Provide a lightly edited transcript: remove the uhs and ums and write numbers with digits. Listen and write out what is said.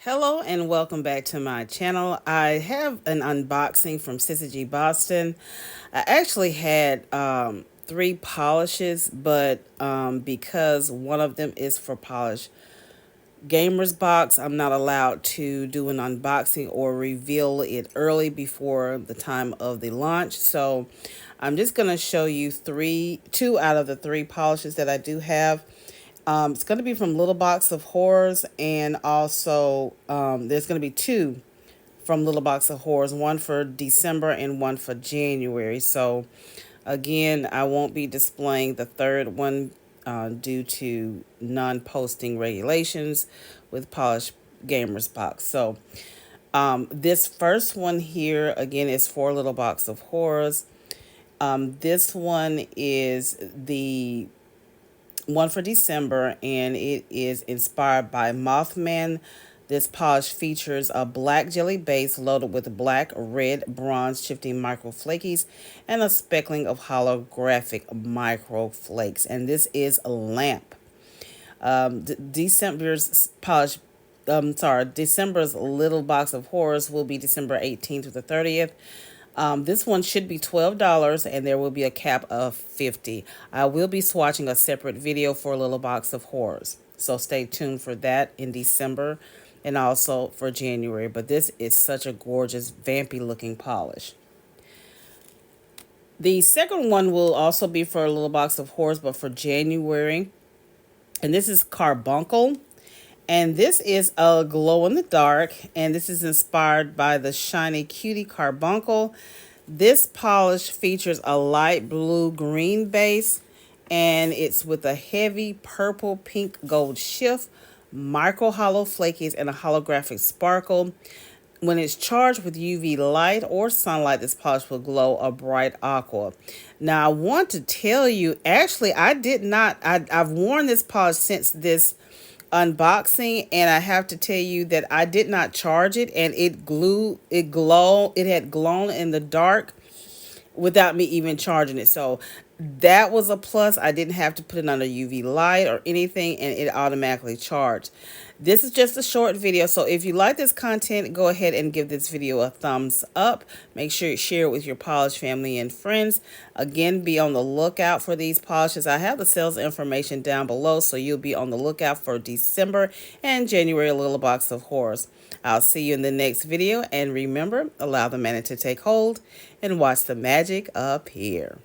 Hello and welcome back to my channel. I have an unboxing from Syzygyboston. I actually had three polishes, but because one of them is for Polish Gamers Box, I'm not allowed to do an unboxing or reveal it early before the time of the launch. So I'm just going to show you two out of the three polishes that I do have. It's going to be from Little Box of Horrors, and also there's going to be two from Little Box of Horrors, one for December and one for January. So again, I won't be displaying the third one due to non-posting regulations with Polish Gamers Box. So this first one here, again, is for Little Box of Horrors. This one is the one for December, and it is inspired by Mothman. This polish features a black jelly base loaded with black, red, bronze shifting microflakes and a speckling of holographic microflakes. And this is a lamp. December's polish December's Little Box of Horrors will be December 18th to the 30th. This one should be $12, and there will be a cap of $50. I will be swatching a separate video for a Little Box of Horrors, so stay tuned for that in December and also for January. But this is such a gorgeous, vampy looking polish. The second one will also be for a Little Box of Horrors, but for January. And this is Carbuncle. And this is a glow in the dark, and this is inspired by the shiny cutie Carbuncle. This polish features a light blue green base, and it's with a heavy purple pink gold shift, micro hollow flakies, and a holographic sparkle. When it's charged with UV light or sunlight, this polish will glow a bright aqua. Now, I want to tell you, actually, I've worn this polish since this unboxing, and I have to tell you that I did not charge it, and it had glown in the dark without me even charging it. So that was a plus. I didn't have to put it under UV light or anything, and it automatically charged. This is just a short video, so if you like this content, go ahead and give this video a thumbs up. Make sure you share it with your polish family and friends. Again, be on the lookout for these polishes. I have the sales information down below, so you'll be on the lookout for December and January Little Box of Horrors. I'll see you in the next video, and remember, allow the magic to take hold and watch the magic appear.